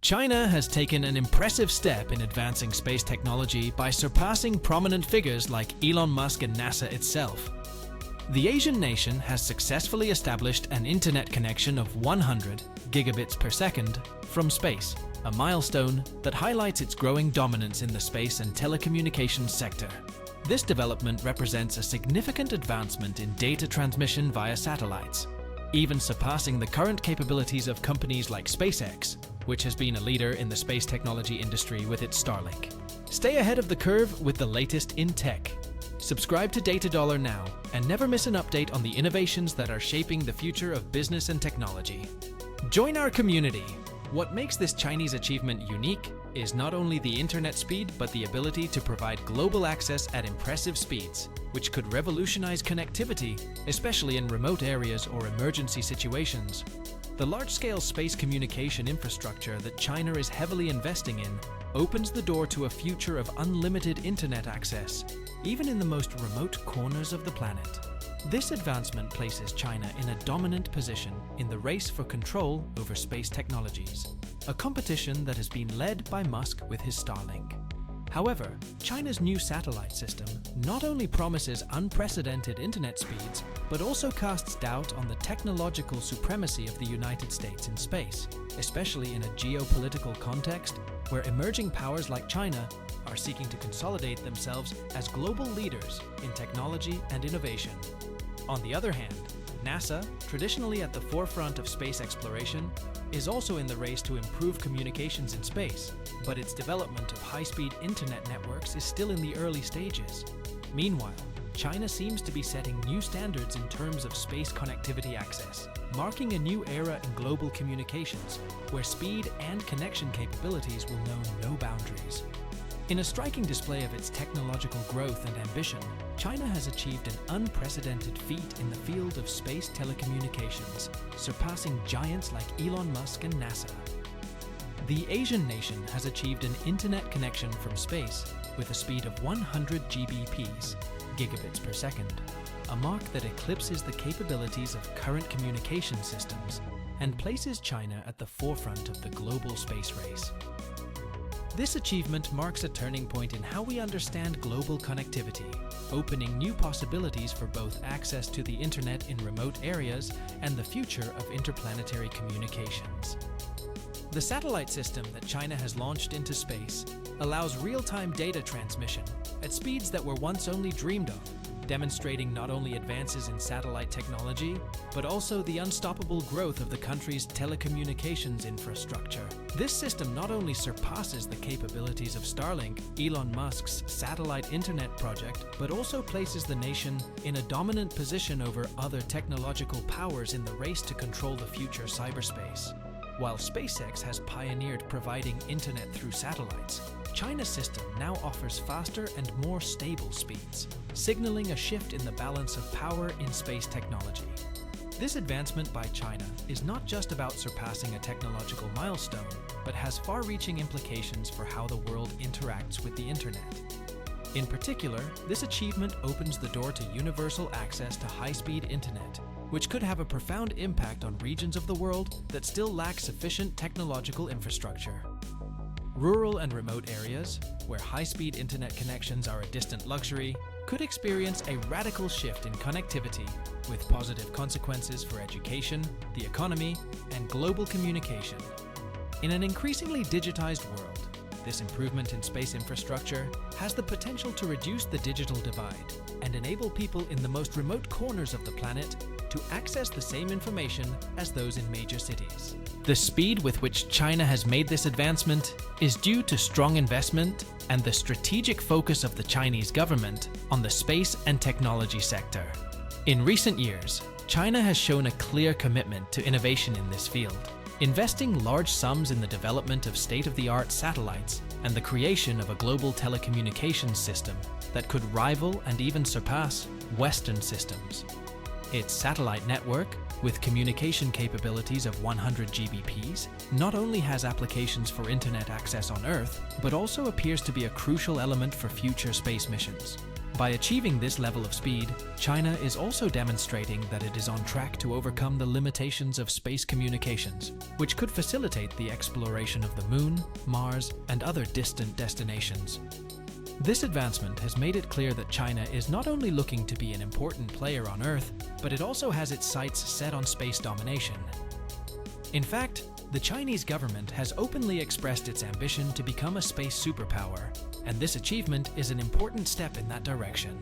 China has taken an impressive step in advancing space technology by surpassing prominent figures like Elon Musk and NASA itself. The Asian nation has successfully established an internet connection of 100 gigabits per second from space, a milestone that highlights its growing dominance in the space and telecommunications sector. This development represents a significant advancement in data transmission via satellites, even surpassing the current capabilities of companies like SpaceX, which has been a leader in the space technology industry with its Starlink. Stay ahead of the curve with the latest in tech. Subscribe to Data Dollar now and never miss an update on the innovations that are shaping the future of business and technology. Join our community. What makes this Chinese achievement unique is not only the internet speed, but the ability to provide global access at impressive speeds, which could revolutionize connectivity, especially in remote areas or emergency situations. The large-scale space communication infrastructure that China is heavily investing in opens the door to a future of unlimited internet access, even in the most remote corners of the planet. This advancement places China in a dominant position in the race for control over space technologies, a competition that has been led by Musk with his Starlink. However, China's new satellite system not only promises unprecedented internet speeds, but also casts doubt on the technological supremacy of the United States in space, especially in a geopolitical context where emerging powers like China are seeking to consolidate themselves as global leaders in technology and innovation. On the other hand, NASA, traditionally at the forefront of space exploration, is also in the race to improve communications in space, but its development of high-speed internet networks is still in the early stages. Meanwhile, China seems to be setting new standards in terms of space connectivity access, marking a new era in global communications, where speed and connection capabilities will know no boundaries. In a striking display of its technological growth and ambition, China has achieved an unprecedented feat in the field of space telecommunications, surpassing giants like Elon Musk and NASA. The Asian nation has achieved an internet connection from space with a speed of 100 Gbps, gigabits per second, a mark that eclipses the capabilities of current communication systems and places China at the forefront of the global space race. This achievement marks a turning point in how we understand global connectivity, opening new possibilities for both access to the internet in remote areas and the future of interplanetary communications. The satellite system that China has launched into space allows real-time data transmission at speeds that were once only dreamed of, demonstrating not only advances in satellite technology, but also the unstoppable growth of the country's telecommunications infrastructure. This system not only surpasses the capabilities of Starlink, Elon Musk's satellite internet project, but also places the nation in a dominant position over other technological powers in the race to control the future cyberspace. While SpaceX has pioneered providing internet through satellites, China's system now offers faster and more stable speeds, signaling a shift in the balance of power in space technology. This advancement by China is not just about surpassing a technological milestone, but has far-reaching implications for how the world interacts with the internet. In particular, this achievement opens the door to universal access to high-speed internet, which could have a profound impact on regions of the world that still lack sufficient technological infrastructure. Rural and remote areas, where high-speed internet connections are a distant luxury, could experience a radical shift in connectivity, with positive consequences for education, the economy, and global communication. In an increasingly digitized world, this improvement in space infrastructure has the potential to reduce the digital divide and enable people in the most remote corners of the planet to access the same information as those in major cities. The speed with which China has made this advancement is due to strong investment and the strategic focus of the Chinese government on the space and technology sector. In recent years, China has shown a clear commitment to innovation in this field, investing large sums in the development of state-of-the-art satellites and the creation of a global telecommunications system that could rival and even surpass Western systems. Its satellite network, with communication capabilities of 100 Gbps, not only has applications for internet access on Earth, but also appears to be a crucial element for future space missions. By achieving this level of speed, China is also demonstrating that it is on track to overcome the limitations of space communications, which could facilitate the exploration of the Moon, Mars, and other distant destinations. This advancement has made it clear that China is not only looking to be an important player on Earth, but it also has its sights set on space domination. In fact, the Chinese government has openly expressed its ambition to become a space superpower, and this achievement is an important step in that direction.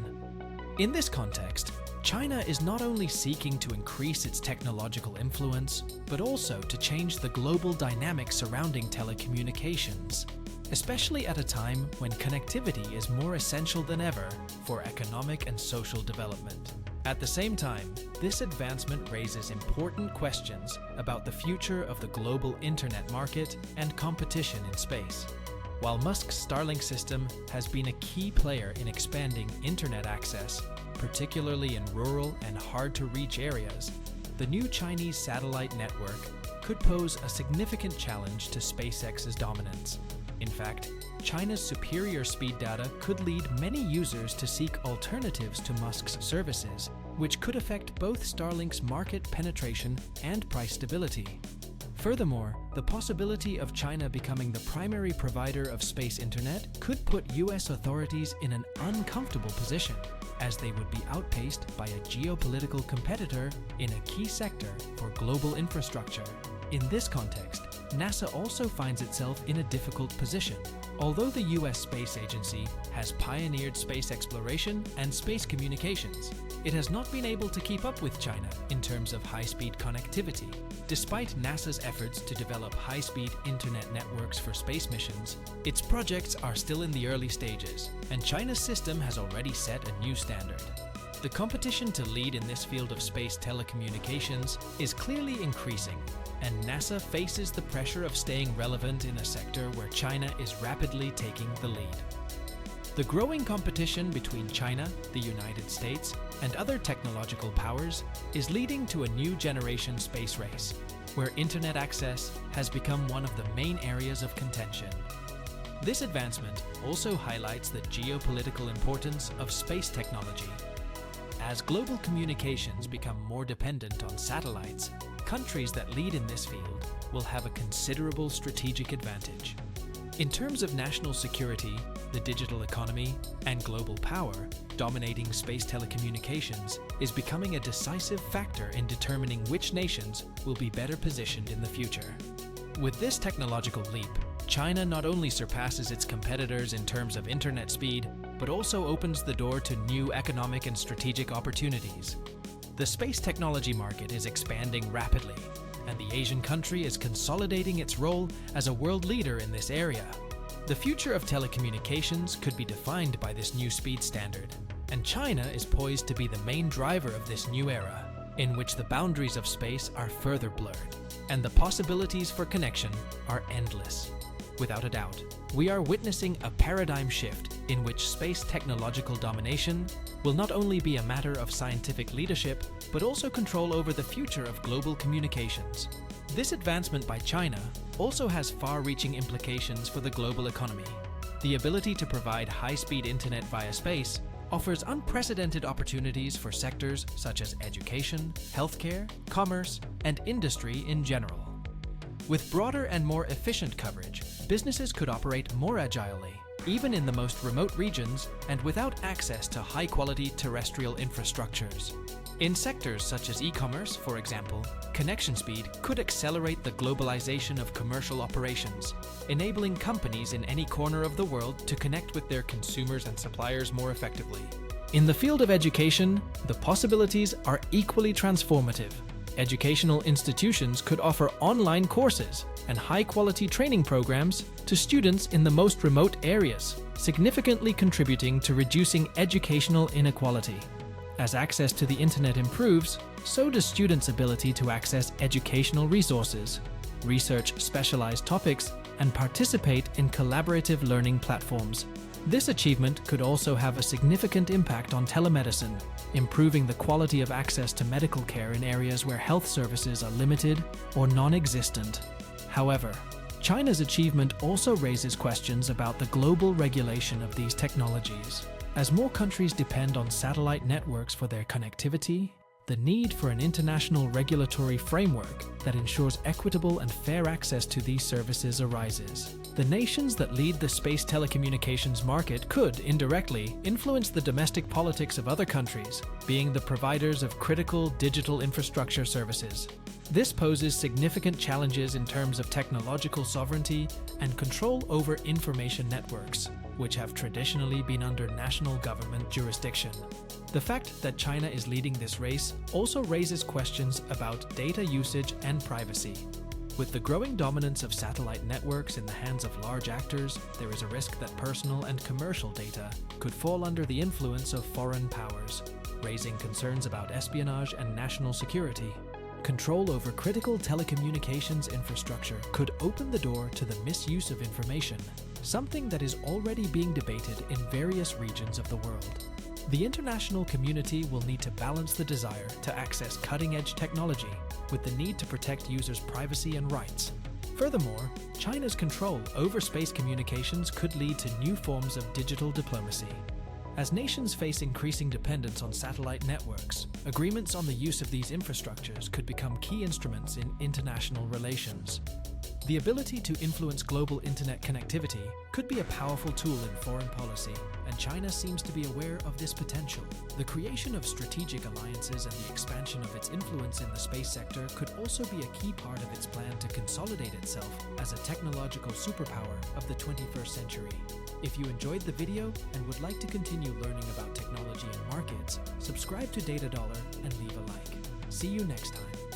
In this context, China is not only seeking to increase its technological influence, but also to change the global dynamics surrounding telecommunications, especially at a time when connectivity is more essential than ever for economic and social development. At the same time, this advancement raises important questions about the future of the global internet market and competition in space. While Musk's Starlink system has been a key player in expanding internet access, particularly in rural and hard-to-reach areas, the new Chinese satellite network could pose a significant challenge to SpaceX's dominance. In fact, China's superior speed data could lead many users to seek alternatives to Musk's services, which could affect both Starlink's market penetration and price stability. Furthermore, the possibility of China becoming the primary provider of space internet could put US authorities in an uncomfortable position, as they would be outpaced by a geopolitical competitor in a key sector for global infrastructure. In this context, NASA also finds itself in a difficult position. Although the US Space Agency has pioneered space exploration and space communications, it has not been able to keep up with China in terms of high-speed connectivity. Despite NASA's efforts to develop high-speed internet networks for space missions, its projects are still in the early stages, and China's system has already set a new standard. The competition to lead in this field of space telecommunications is clearly increasing, and NASA faces the pressure of staying relevant in a sector where China is rapidly taking the lead. The growing competition between China, the United States, and other technological powers is leading to a new generation space race, where internet access has become one of the main areas of contention. This advancement also highlights the geopolitical importance of space technology. As global communications become more dependent on satellites, countries that lead in this field will have a considerable strategic advantage. In terms of national security, the digital economy, and global power, dominating space telecommunications is becoming a decisive factor in determining which nations will be better positioned in the future. With this technological leap, China not only surpasses its competitors in terms of internet speed, but also opens the door to new economic and strategic opportunities. The space technology market is expanding rapidly, and the Asian country is consolidating its role as a world leader in this area. The future of telecommunications could be defined by this new speed standard, and China is poised to be the main driver of this new era, in which the boundaries of space are further blurred, and the possibilities for connection are endless. Without a doubt, we are witnessing a paradigm shift in which space technological domination will not only be a matter of scientific leadership, but also control over the future of global communications. This advancement by China also has far-reaching implications for the global economy. The ability to provide high-speed internet via space offers unprecedented opportunities for sectors such as education, healthcare, commerce, and industry in general. With broader and more efficient coverage, businesses could operate more agilely, even in the most remote regions and without access to high-quality terrestrial infrastructures. In sectors such as e-commerce, for example, connection speed could accelerate the globalization of commercial operations, enabling companies in any corner of the world to connect with their consumers and suppliers more effectively. In the field of education, the possibilities are equally transformative. Educational institutions could offer online courses and high-quality training programs to students in the most remote areas, significantly contributing to reducing educational inequality. As access to the internet improves, so does students' ability to access educational resources, research specialized topics, and participate in collaborative learning platforms. This achievement could also have a significant impact on telemedicine, improving the quality of access to medical care in areas where health services are limited or non-existent. However, China's achievement also raises questions about the global regulation of these technologies. As more countries depend on satellite networks for their connectivity, the need for an international regulatory framework that ensures equitable and fair access to these services arises. The nations that lead the space telecommunications market could, indirectly, influence the domestic politics of other countries, being the providers of critical digital infrastructure services. This poses significant challenges in terms of technological sovereignty and control over information networks, which have traditionally been under national government jurisdiction. The fact that China is leading this race also raises questions about data usage and privacy. With the growing dominance of satellite networks in the hands of large actors, there is a risk that personal and commercial data could fall under the influence of foreign powers, raising concerns about espionage and national security. Control over critical telecommunications infrastructure could open the door to the misuse of information, something that is already being debated in various regions of the world. The international community will need to balance the desire to access cutting-edge technology with the need to protect users' privacy and rights. Furthermore, China's control over space communications could lead to new forms of digital diplomacy. As nations face increasing dependence on satellite networks, agreements on the use of these infrastructures could become key instruments in international relations. The ability to influence global internet connectivity could be a powerful tool in foreign policy, and China seems to be aware of this potential. The creation of strategic alliances and the expansion of its influence in the space sector could also be a key part of its plan to consolidate itself as a technological superpower of the 21st century. If you enjoyed the video and would like to continue learning about technology and markets, subscribe to Data Dollar and leave a like. See you next time.